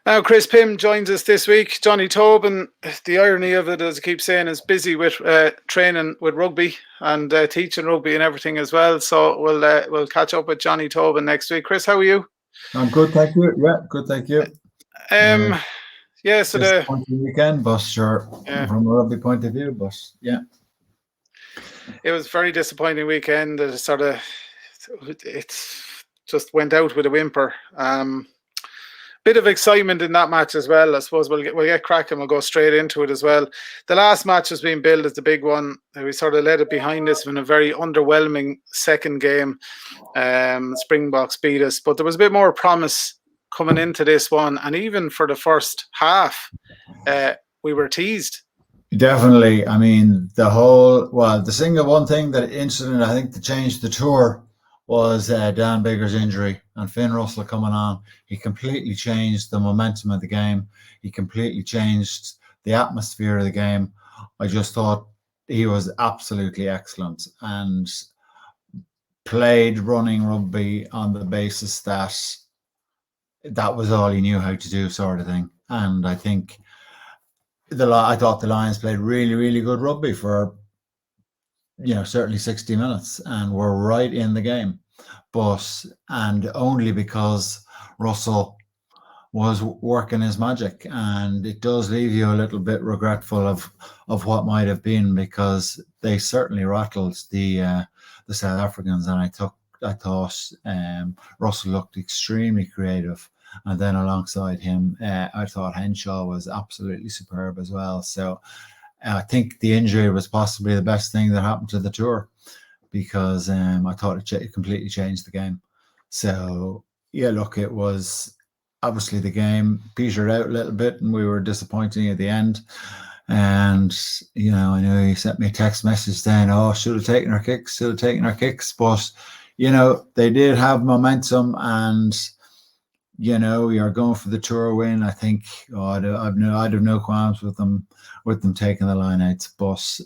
Now, Chris Pim joins us this week. Johnny Tobin, the irony of it, as I keep saying, is busy with training with rugby and teaching rugby and everything as well. So we'll catch up with Johnny Tobin next week. Chris, how are you? I'm good, thank you. Yeah, good, thank you. Yeah, so disappointing weekend, but sure, from a rugby point of view, but yeah. It was a very disappointing weekend. It just went out with a whimper. Bit of excitement in that match as well. I suppose we'll get cracking. We'll go straight into it as well. The last match was being billed as the big one. We sort of let it behind us in a very underwhelming second game. Springboks beat us, but there was a bit more promise coming into this one, and even for the first half, we were teased. Definitely. I mean, the single one thing that incident I think that changed the tour was Dan Biggar's injury and Finn Russell coming on. He completely changed the momentum of the game. He completely changed the atmosphere of the game. I just thought he was absolutely excellent and played running rugby on the basis that was all he knew how to do, sort of thing. And I think I thought the Lions played really, really good rugby for certainly 60 minutes and were right in the game, and only because Russell was working his magic. And it does leave you a little bit regretful of what might have been, because they certainly rattled the South Africans, and I thought Russell looked extremely creative. And then alongside him, I thought Henshaw was absolutely superb as well. So I think the injury was possibly the best thing that happened to the tour, because I thought it completely changed the game. So, yeah, look, it was obviously the game petered out a little bit and we were disappointing at the end. And, I know he sent me a text message saying, should have taken our kicks. But, they did have momentum, and you're going for the tour win. I think I'd have no qualms with them taking the line-outs. But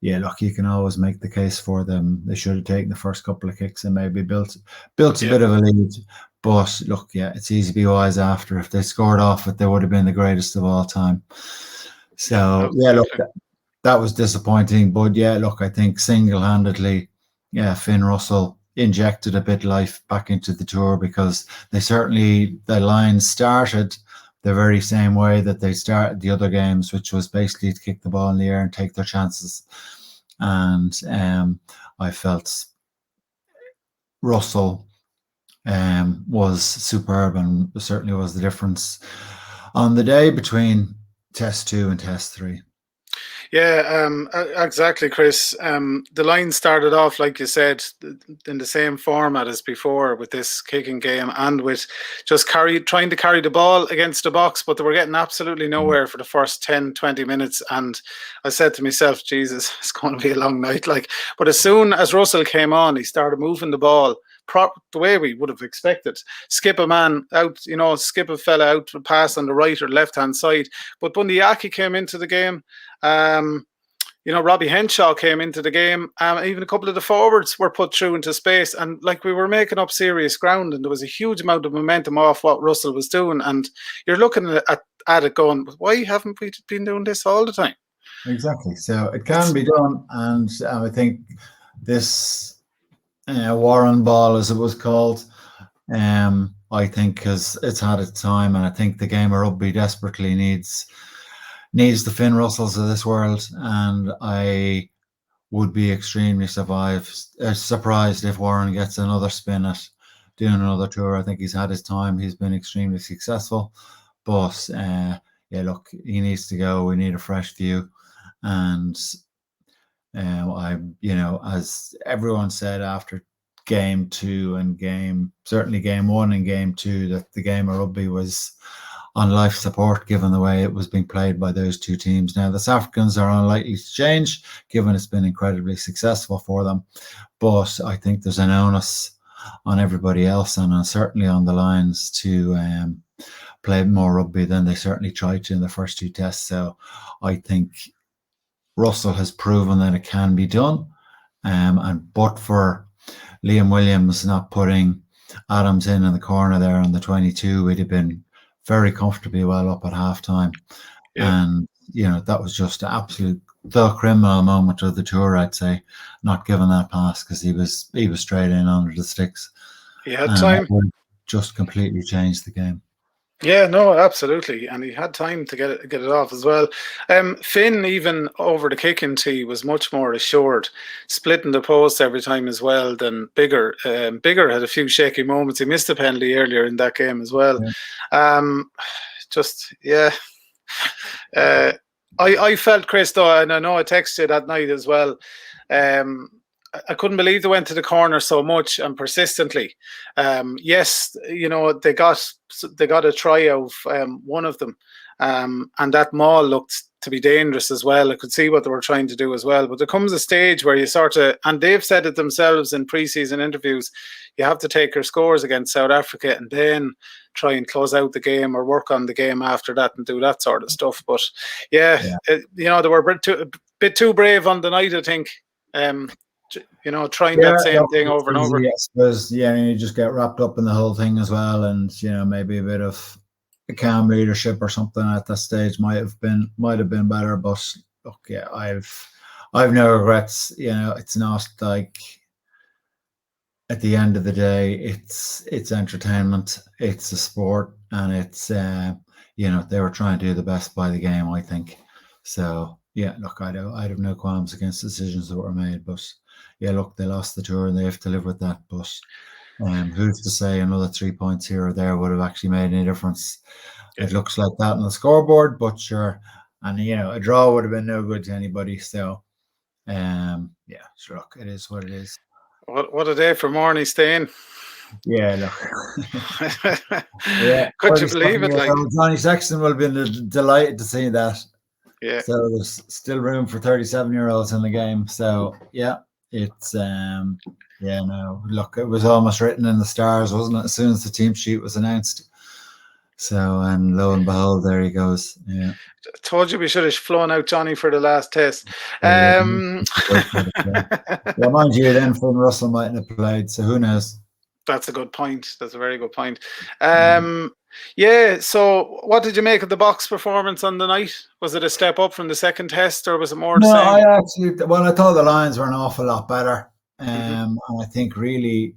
look, you can always make the case for them. They should have taken the first couple of kicks and maybe built a bit of a lead. But look, it's easy to be wise after. If they scored off it, they would have been the greatest of all time. So look, that was disappointing. But look, I think single-handedly, Finn Russell injected a bit of life back into the tour, because the Lions started the very same way that they started the other games, which was basically to kick the ball in the air and take their chances. And I felt Russell was superb, and certainly was the difference on the day between Test 2 and Test 3. Yeah, exactly, Chris. The Lions started off, like you said, in the same format as before, with this kicking game and with just trying to carry the ball against the box, but they were getting absolutely nowhere for the first 10, 20 minutes. And I said to myself, Jesus, it's going to be a long night. But as soon as Russell came on, he started moving the ball the way we would have expected. Skip a man out, skip a fella out to pass on the right or left hand side. But Bundyaki came into the game. Robbie Henshaw came into the game. Even a couple of the forwards were put through into space, and we were making up serious ground, and there was a huge amount of momentum off what Russell was doing. And you're looking at it going, why haven't we been doing this all the time? Exactly. So it can be done, and I think this Warren ball, as it was called, I think it's had its time, and I think the game of rugby desperately needs the Finn Russells of this world. And I would be extremely surprised if Warren gets another spin at doing another tour. I think he's had his time. He's been extremely successful, but look, he needs to go. We need a fresh view. And as everyone said after game 2 and certainly game 1 and game 2, that the game of rugby was on life support, given the way it was being played by those two teams. Now, the South Africans are unlikely to change, given it's been incredibly successful for them. But I think there's an onus on everybody else, and certainly on the Lions, to play more rugby than they certainly tried to in the first 2 tests. So I think Russell has proven that it can be done. But for Liam Williams not putting Adams in the corner there on the 22, we'd have been very comfortably well up at halftime. Yeah. And, that was just the criminal moment of the tour, I'd say, not giving that pass, because he was straight in under the sticks. He had And time. that would just completely changed the game. Yeah, no, absolutely, and he had time to get it off as well. Finn, even over the kicking tee, was much more assured, splitting the post every time as well than Bigger. Bigger had a few shaky moments. He missed a penalty earlier in that game as well. Yeah. Just yeah. I felt, Chris, though, and I know I texted you that night as well. I couldn't believe they went to the corner so much and persistently. Yes, they got a try out of one of them, and that maul looked to be dangerous as well. I could see what they were trying to do as well. But there comes a stage where you sort of, and they've said it themselves in pre-season interviews, you have to take your scores against South Africa and then try and close out the game or work on the game after that and do that sort of stuff. But yeah. They were a bit too brave on the night, I think. Trying that same thing over and over. Yes, because you just get wrapped up in the whole thing as well, and maybe a bit of calm leadership or something at that stage might have been better. But look, yeah, I've no regrets. It's not like, at the end of the day, it's entertainment, it's a sport, and it's they were trying to do the best by the game, I think. So yeah, look, I'd have no qualms against decisions that were made, but yeah, look, they lost the tour and they have to live with that. But who's to say another 3 points here or there would have actually made any difference? It looks like that on the scoreboard, but sure. And a draw would have been no good to anybody. So sure, look, it is what it is. What a day for Morney staying. Yeah, look. Yeah. Could you believe it? Like, Johnny Sexton will have been delighted to see that. Yeah. So there's still room for 37-year-olds in the game. So yeah, it's look, it was almost written in the stars, wasn't it? As soon as the team sheet was announced. So, and lo and behold, there he goes. Yeah. I told you we should have flown out Johnny for the last test. Mind you, then Finn Russell mightn't have played, so who knows? That's a good point. That's a very good point. Yeah, so what did you make of the Boks performance on the night? Was it a step up from the second test, or was it more the same? I thought the Lions were an awful lot better. And I think really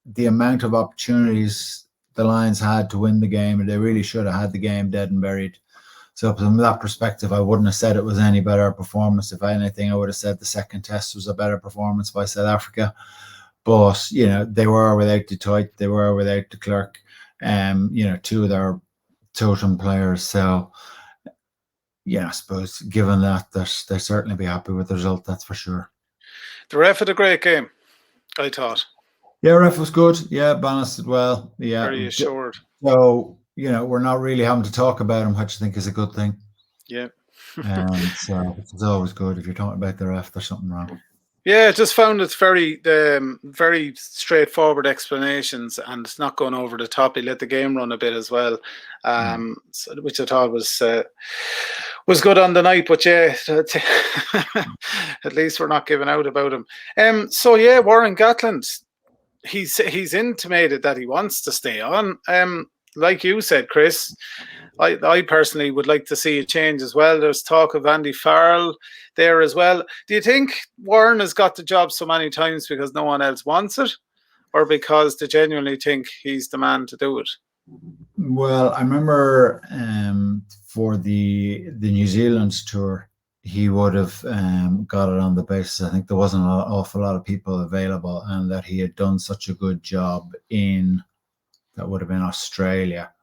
the amount of opportunities the Lions had to win the game, and they really should have had the game dead and buried. So from that perspective, I wouldn't have said it was any better performance. If anything, I would have said the second test was a better performance by South Africa. But, they were without Detroit, they were without de Klerk, two of their totem players. So, yeah, I suppose given that, they'll certainly be happy with the result, that's for sure. The ref had a great game, I thought. Yeah, ref was good. Yeah, balanced it well. Yeah, very assured. So, we're not really having to talk about him, which I think is a good thing. Yeah. So it's always good. If you're talking about the ref, there's something wrong. Yeah, I just found it's very straightforward explanations, and it's not going over the top. He let the game run a bit as well, which I thought was good on the night. But yeah, at least we're not giving out about him. So yeah, Warren Gatland, he's intimated that he wants to stay on. Like you said, Chris, I personally would like to see a change as well. There's talk of Andy Farrell there as well. Do you think Warren has got the job so many times because no one else wants it, or because they genuinely think he's the man to do it? Well, I remember for the New Zealand tour, he would have got it on the basis, I think there wasn't an awful lot of people available, and that he had done such a good job that would have been Australia,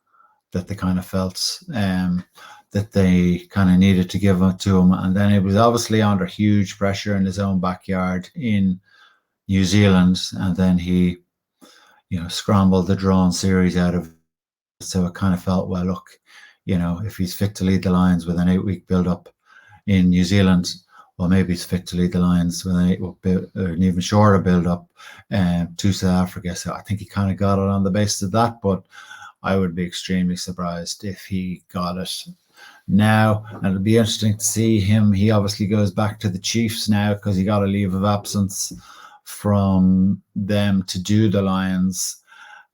that they kind of felt that they kind of needed to give it to him. And then it was obviously under huge pressure in his own backyard in New Zealand. And then he, scrambled the drawn series out of it. So it kind of felt, well, look, if he's fit to lead the Lions with an 8-week build-up in New Zealand, well, maybe he's fit to lead the Lions with an even shorter build-up to South Africa. So I think he kind of got it on the basis of that, but I would be extremely surprised if he got it now. And it'll be interesting to see him. He obviously goes back to the Chiefs now because he got a leave of absence from them to do the Lions.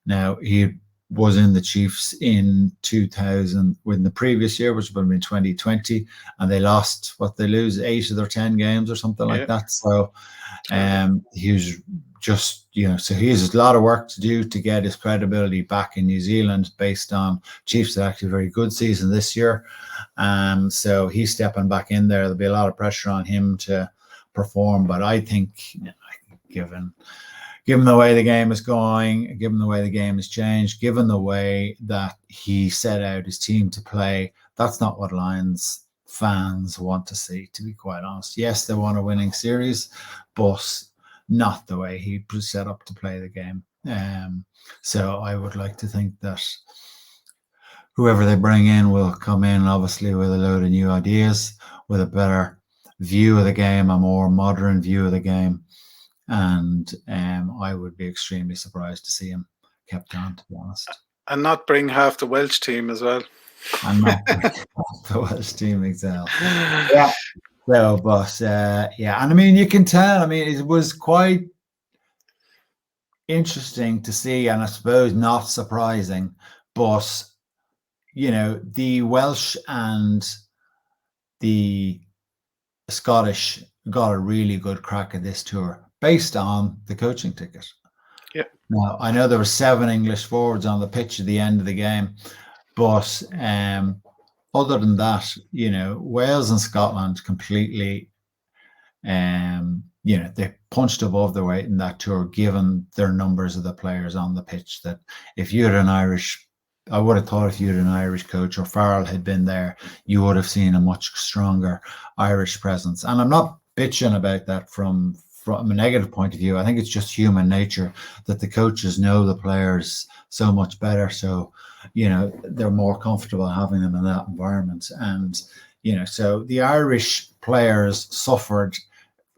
Now, he was in the Chiefs in 2000, in the previous year, which would have been 2020, and they lost, they lose 8 of their 10 games or something like that. So he was just, so he has a lot of work to do to get his credibility back in New Zealand based on Chiefs had actually a very good season this year. So he's stepping back in there. There'll be a lot of pressure on him to perform, but I think, given the way the game is going, given the way the game has changed, given the way that he set out his team to play, that's not what Lions fans want to see, to be quite honest. Yes, they want a winning series, but not the way he was set up to play the game. So I would like to think that whoever they bring in will come in, obviously, with a load of new ideas, with a better view of the game, a more modern view of the game. And I would be extremely surprised to see him kept on, to be honest. And not bring half the Welsh team as well. And not bring half the Welsh team itself. Yeah. So, but and I mean, you can tell. I mean, it was quite interesting to see, and I suppose not surprising. But the Welsh and the Scottish got a really good crack at this tour, based on the coaching ticket. Yeah. Now, I know there were 7 English forwards on the pitch at the end of the game, but other than that, Wales and Scotland completely, they punched above their weight in that tour, given their numbers of the players on the pitch. That if you had I would have thought if you had an Irish coach, or Farrell had been there, you would have seen a much stronger Irish presence. And I'm not bitching about that from a negative point of view. I think it's just human nature that the coaches know the players so much better. So, they're more comfortable having them in that environment. And, so the Irish players suffered,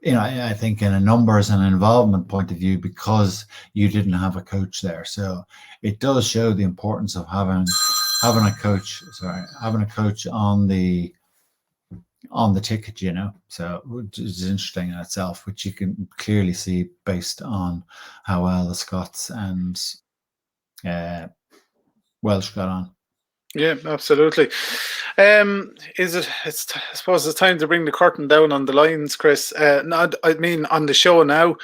I think, in a numbers and involvement point of view, because you didn't have a coach there. So it does show the importance of having a coach on the ticket, so which is interesting in itself, which you can clearly see based on how well the Scots and Welsh got on. Yeah, absolutely. I suppose it's time to bring the curtain down on the Lions, Chris. I mean on the show now,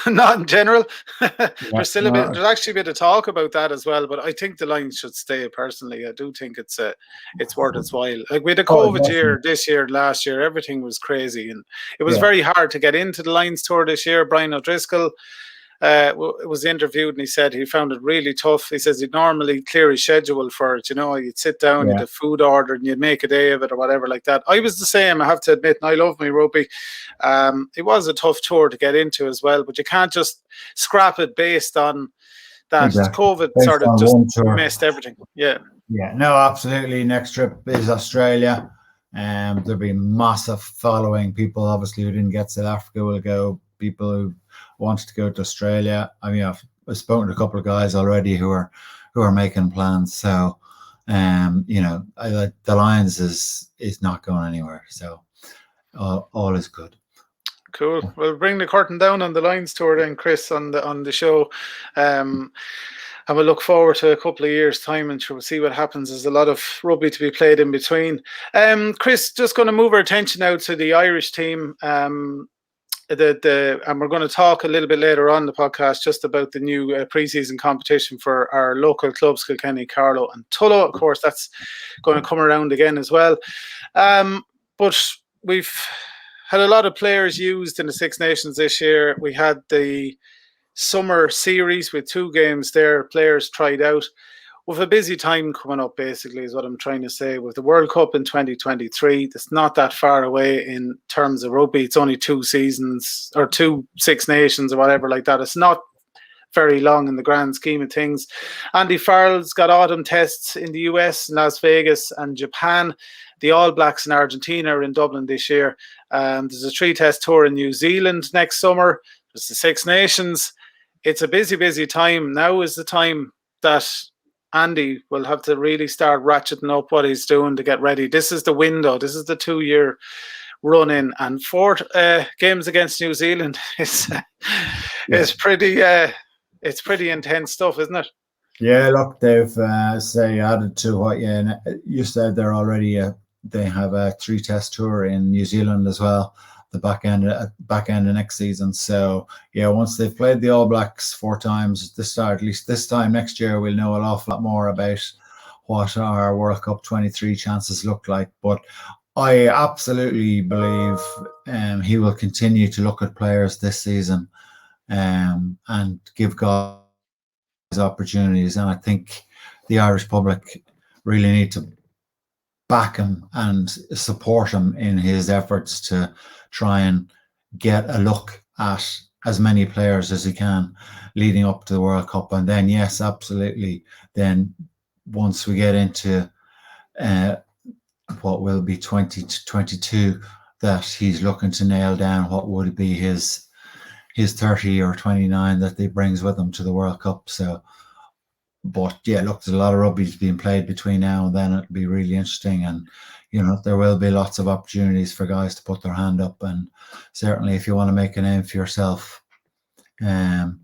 not in general. There's actually a bit of talk about that as well, but I think the Lions should stay. Personally, I do think it's worth its while. Like with the COVID year, this year, last year, everything was crazy, and it was very hard to get into the Lions tour this year. Brian O'Driscoll was interviewed, and he said he found it really tough. He says he'd normally clear his schedule for it. You'd sit down, you'd have food ordered, and you'd make a day of it or whatever like that. I was the same, I have to admit, and I love my rugby. It was a tough tour to get into as well, but you can't just scrap it based on that. Exactly. COVID sort of just messed everything. Yeah. Yeah, no, absolutely. Next trip is Australia. There'll be massive following. People, obviously, who didn't get to South Africa will go. People who wanted to go to Australia. I mean, I've spoken to a couple of guys already who are making plans. So, the Lions is not going anywhere. So, all is good. Cool. We'll bring the curtain down on the Lions tour then, Chris, on the show. And we'll look forward to a couple of years' time, and we'll see what happens. There's a lot of rugby to be played in between. Chris, just going to move our attention now to the Irish team. And we're going to talk a little bit later on the podcast just about the new pre-season competition for our local clubs, Kilkenny, Carlow and Tullow. Of course, that's going to come around again as well. But we've had a lot of players used in the Six Nations this year. We had the summer series with 2 games there. Players tried out. With a busy time coming up, basically, is what I'm trying to say. With the World Cup in 2023, it's not that far away in terms of rugby. It's only 2 seasons or 2 Six Nations or whatever like that. It's not very long in the grand scheme of things. Andy Farrell's got autumn tests in the US, Las Vegas and Japan. The All Blacks in Argentina are in Dublin this year. There's a 3-test tour in New Zealand next summer. There's the Six Nations. It's a busy, busy time. Now is the time that Andy will have to really start ratcheting up what he's doing to get ready. This is the window. This is the 2-year run in, and 4 games against New Zealand is pretty intense stuff, isn't it? Yeah, look, they've added to what you said there already. They have a 3-test tour in New Zealand as well, the back end of next season. So yeah, once they've played the All Blacks 4 times, at least this time next year, we'll know an awful lot more about what our World Cup 23 chances look like. But I absolutely believe he will continue to look at players this season and give guys opportunities. And I think the Irish public really need to back him and support him in his efforts to try and get a look at as many players as he can leading up to the World Cup. And then, yes, absolutely. Then once we get into what will be 2022, that he's looking to nail down what would be his 30 or 29 that he brings with him to the World Cup. So, but yeah, look, there's a lot of rugby being played between now and then. It'll be really interesting, and there will be lots of opportunities for guys to put their hand up. And certainly, if you want to make a name for yourself, you'll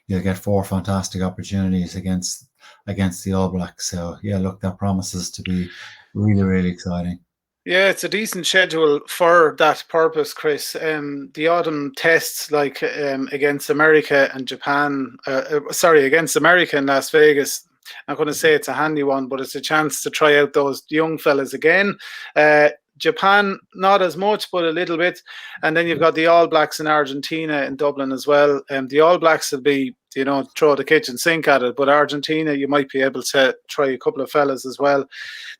get 4 fantastic opportunities against the All Blacks. So yeah, look, that promises to be really, really exciting. Yeah, it's a decent schedule for that purpose, Chris. The autumn tests, like against America and Japan, against America and Las Vegas. I'm going to say it's a handy one, but it's a chance to try out those young fellas again. Japan, not as much, but a little bit. And then you've got the All Blacks in Argentina in Dublin as well. The All Blacks will be, throw the kitchen sink at it. But Argentina, you might be able to try a couple of fellas as well.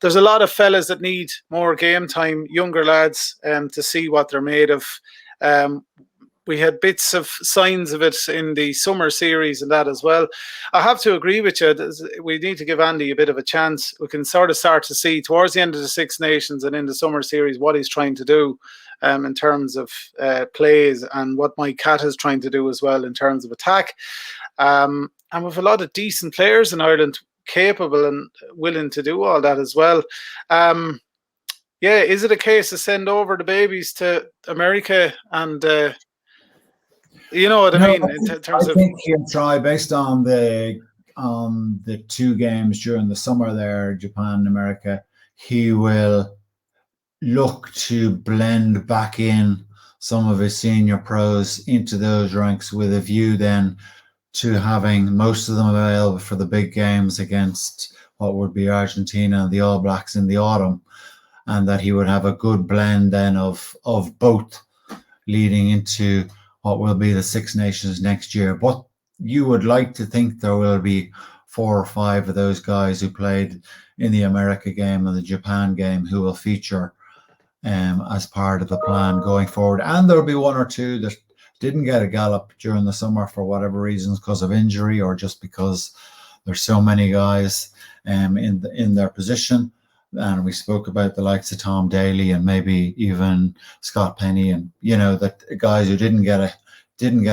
There's a lot of fellas that need more game time, younger lads, to see what they're made of. We had bits of signs of it in the summer series and that as well. I have to agree with you. We need to give Andy a bit of a chance. We can sort of start to see towards the end of the Six Nations and in the summer series what he's trying to do in terms of plays, and what Mike Catt is trying to do as well in terms of attack. And with a lot of decent players in Ireland capable and willing to do all that as well. Yeah, is it a case to send over the babies to America and... you know what I mean? I think he'll try, based on the 2 games during the summer there, Japan and America. He will look to blend back in some of his senior pros into those ranks, with a view then to having most of them available for the big games against what would be Argentina and the All Blacks in the autumn, and that he would have a good blend then of both leading into what will be the Six Nations next year. But you would like to think there will be 4 or 5 of those guys who played in the America game and the Japan game who will feature as part of the plan going forward. And there'll be 1 or 2 that didn't get a gallop during the summer for whatever reasons, because of injury or just because there's so many guys in their position. And we spoke about the likes of Tom Daly and maybe even Scott Penny, and that guys who didn't get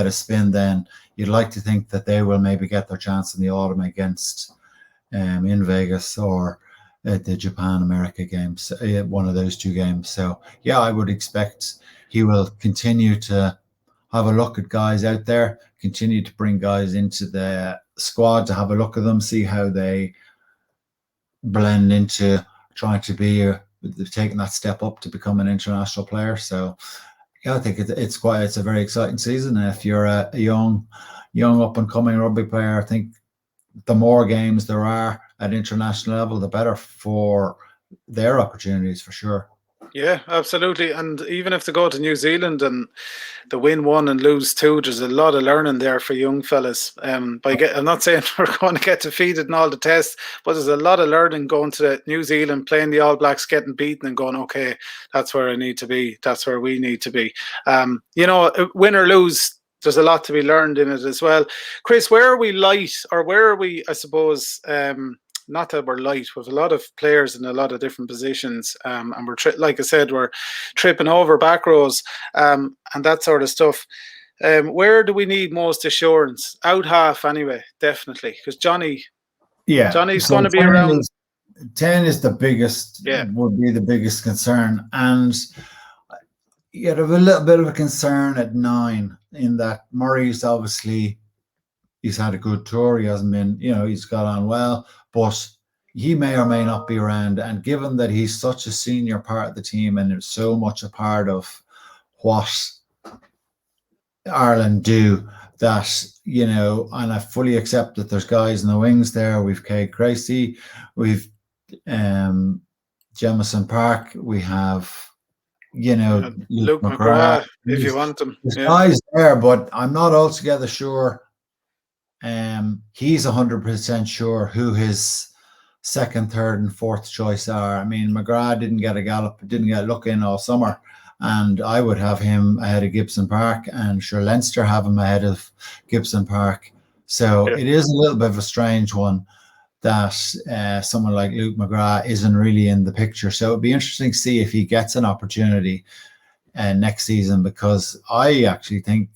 a spin. Then you'd like to think that they will maybe get their chance in the autumn against in Vegas or the Japan America games, one of those 2 games. So yeah, I would expect he will continue to have a look at guys out there, continue to bring guys into the squad to have a look at them, see how they blend into trying to be taking that step up to become an international player. So yeah, I think it's a very exciting season. And if you're a young up and coming rugby player, I think the more games there are at international level, the better for their opportunities, for sure. Yeah, absolutely. And even if they go to New Zealand and they win 1 and lose 2, there's a lot of learning there for young fellas. I'm not saying we're going to get defeated in all the tests, but there's a lot of learning going to New Zealand, playing the All Blacks, getting beaten and going, okay, that's where I need to be. That's where we need to be. Win or lose, there's a lot to be learned in it as well. Chris, where are we light, or where are we, I suppose, not that we're light, with a lot of players in a lot of different positions, and we're like I said, we're tripping over back rows and that sort of stuff. Where do we need most assurance? Out half, anyway, definitely, because Johnny's going to be around. 10 is the biggest. Yeah, would be the biggest concern, and you have a little bit of a concern at 9, in that Murray's obviously He's had a good tour. He hasn't been, he's got on well, but he may or may not be around. And given that he's such a senior part of the team and is so much a part of what Ireland do, that, and I fully accept that there's guys in the wings there. We've Kate Gracie, we've Jamison Park, we have, Luke McGrath, if you want him. There's guys there, but I'm not altogether sure. He's 100% sure who his second, third, and fourth choice are. I mean, McGrath didn't get a look in all summer, and I would have him ahead of Gibson Park, and sure Leinster have him ahead of Gibson Park. So It is a little bit of a strange one that someone like Luke McGrath isn't really in the picture. So it'd be interesting to see if he gets an opportunity next season, because I actually think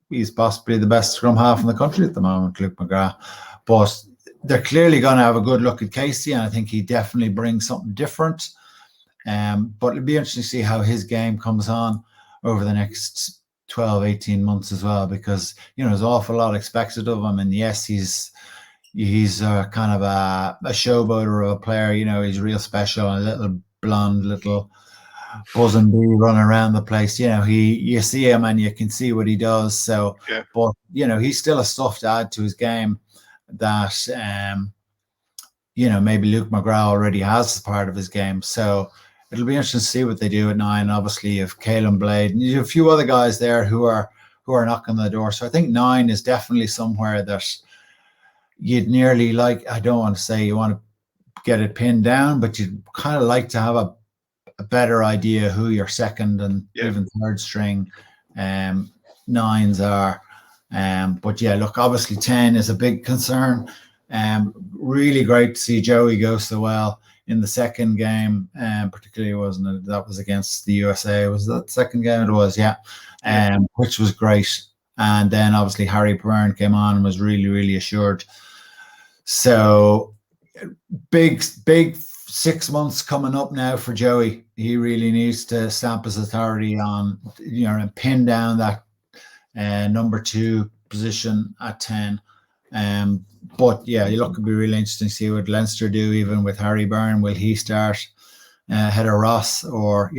he's possibly the best scrum half in the country at the moment, Luke McGrath. But they're clearly going to have a good look at Casey, and I think he definitely brings something different. But it'll be interesting to see how his game comes on over the next 12, 18 months as well, because, there's an awful lot expected of him. And yes, he's kind of a showboater of a player. He's real special, a little blonde, little buzzing bee running around the place. You see him and you can see what he does. So, but, he's still a stuff to add to his game that, maybe Luke McGrath already has as part of his game. So it'll be interesting to see what they do at 9. Obviously, you have Caelan Blade, and you have a few other guys there who are knocking on the door. So I think 9 is definitely somewhere that you'd nearly like. I don't want to say you want to get it pinned down, but you'd kind of like to have a better idea who your second and even third string nines are. But look, obviously 10 is a big concern. Really great to see Joey go so well in the second game, particularly that was against the USA. Was that the second game? It was, which was great. And then obviously Harry Byrne came on and was really, really assured. So big 6 months coming up now for Joey. He really needs to stamp his authority on, and pin down that number 2 position at 10. But it'll be really interesting to see what Leinster do, even with Harry Byrne. Will he start ahead of Ross, or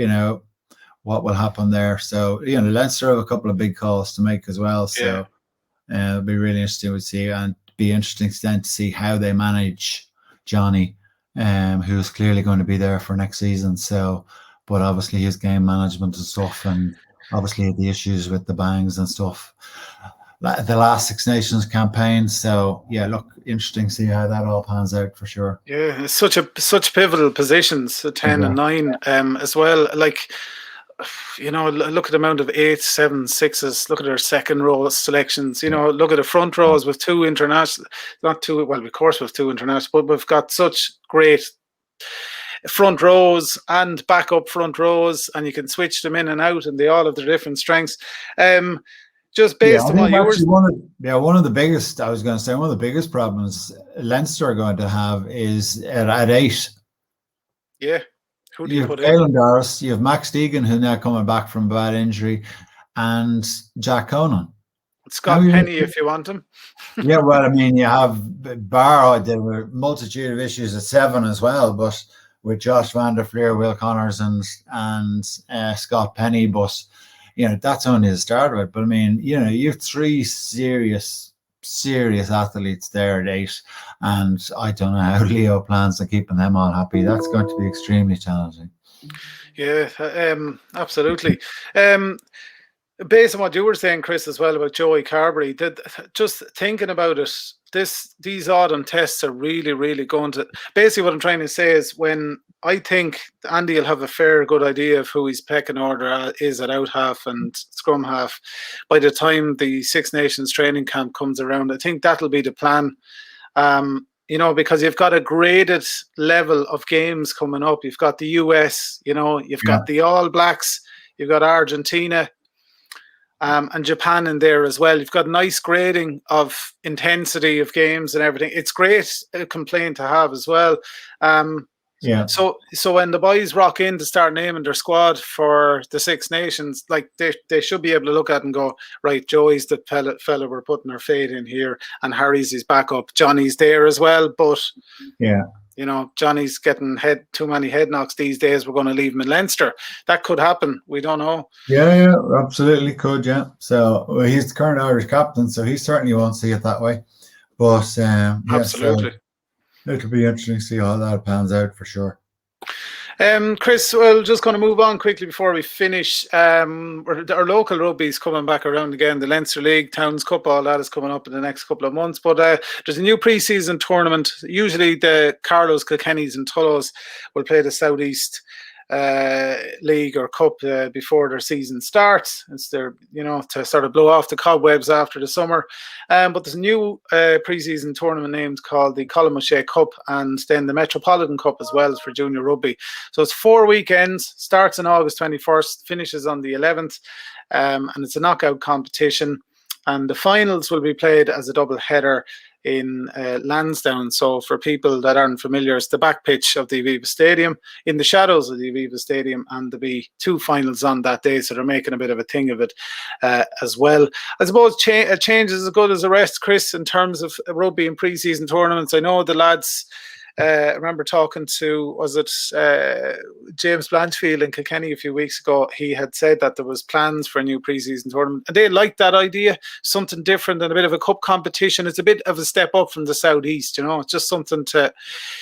what will happen there? So Leinster have a couple of big calls to make as well. So it'll be really interesting to see, and be interesting then to see how they manage Johnny, who's clearly going to be there for next season. So, but obviously his game management and stuff, and obviously the issues with the bangs and stuff, the last Six Nations campaign. So interesting to see how that all pans out for sure. Yeah, it's such pivotal positions, 10 and 9 as well. Like, look at the amount of 8s, 7s, 6s. Look at their second row selections. Look at the front rows with 2 international, not 2. Well, of course with 2 international, but we've got such great front rows and backup front rows, and you can switch them in and out, and they all have their different strengths. Just based on what you were... one of the biggest problems Leinster are going to have is at 8. Yeah. Who do you put in? Doris, you have Max Deegan, who's now coming back from a bad injury, and Jack Conan. Scott Penny, if you want him. Yeah, well, I mean, you have Barr. There were a multitude of issues at 7 as well, but with Josh Van der Fleer, Will Connors, and Scott Penny, but that's only the start of it. But I mean, you have 3 serious athletes there at 8, and I don't know how Leo plans on keeping them all happy. That's going to be extremely challenging. Yeah, absolutely. Based on what you were saying, Chris, as well about Joey Carberry, just thinking about it, these autumn tests are really, really going to... Basically what I'm trying to say is, when I think Andy will have a fair good idea of who his pecking order is at out half and scrum half by the time the Six Nations training camp comes around. I think that'll be the plan. Because you've got a graded level of games coming up. You've got the US, you've got the All Blacks, you've got Argentina, and Japan in there as well. You've got nice grading of intensity of games and everything. It's great complaint to have as well. Yeah. So when the boys rock in to start naming their squad for the Six Nations, like they should be able to look at and go, right, Joey's the fella we're putting our faith in here, and Harry's his backup. Johnny's there as well, but yeah, you know, Johnny's getting too many head knocks these days. We're going to leave him in Leinster. That could happen. We don't know. Yeah, absolutely could. Yeah. So he's the current Irish captain, so he certainly won't see it that way. But absolutely, so it'll be interesting to see how that pans out for sure. Chris, well, just going to move on quickly before we finish. Our local rugby is coming back around again. The Leinster League, Towns Cup, all that is coming up in the next couple of months. But there's a new pre-season tournament. Usually the Carlows, Kilkennys and Tullows will play the Southeast League or Cup before their season starts. It's their, you know, to sort of blow off the cobwebs after the summer. But there's a new pre-season tournament named called the Colm O'Shea Cup, and then the Metropolitan Cup as well for junior rugby. So it's 4 weekends, starts on August 21st, finishes on the 11th, and it's a knockout competition. And the finals will be played as a double header in Lansdowne. So for people that aren't familiar, it's the back pitch of the Aviva Stadium, in the shadows of the Aviva Stadium, and there'll be 2 finals on that day, so they're making a bit of a thing of it as well. I suppose a change is as good as a rest, Chris, in terms of rugby and pre-season tournaments. I know the lads, I remember talking to, was it James Blanchfield in Kilkenny a few weeks ago. He had said that there was plans for a new pre-season tournament, and they liked that idea, something different and a bit of a cup competition. It's a bit of a step up from the Southeast, you know. It's just something to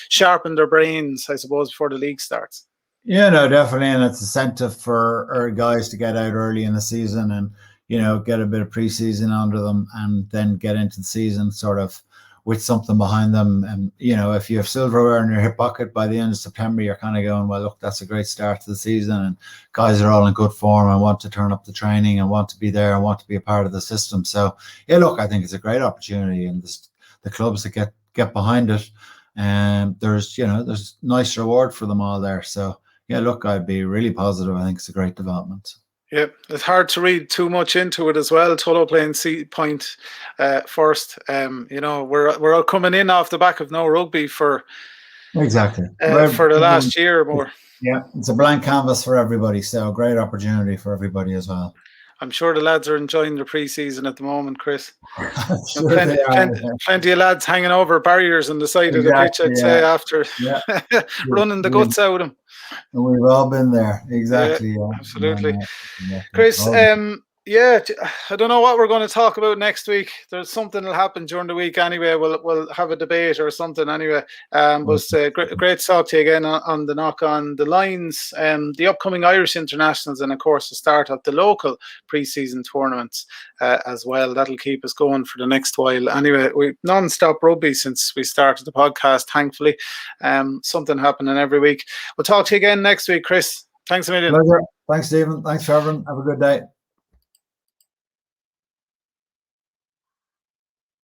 sharpen their brains, I suppose, before the league starts. Yeah, no, definitely, and it's incentive for our guys to get out early in the season and, you know, get a bit of pre-season under them, and then get into the season sort of with something behind them. And, you know, if you have silverware in your hip pocket by the end of September, you're kind of going, well, look, that's a great start to the season, and guys are all in good form and want to turn up the training and want to be there and want to be a part of the system. So, yeah, look, I think it's a great opportunity, and the clubs that get behind it, and there's nice reward for them all there. So, yeah, look, I'd be really positive. I think it's a great development. Yeah, it's hard to read too much into it as well. Tullow playing point first. You know, we're all coming in off the back of no rugby for exactly for the last year or more. Yeah, it's a blank canvas for everybody, so a great opportunity for everybody as well. I'm sure the lads are enjoying their pre-season at the moment, Chris. Sure, plenty of lads hanging over barriers on the side of the pitch, I'd say, after running the guts out of them. And we've all been there, exactly. Yeah, absolutely. Chris, I don't know what we're going to talk about next week. There's something that'll happen during the week anyway. We'll have a debate or something anyway. But great to talk to you again on the knock on the lines. The upcoming Irish internationals, and of course the start of the local pre-season tournaments as well. That'll keep us going for the next while. Anyway, we non-stop rugby since we started the podcast, thankfully. Something happening every week. We'll talk to you again next week, Chris. Thanks a million. Pleasure. Thanks, Stephen. Thanks, Trevor. Have a good day.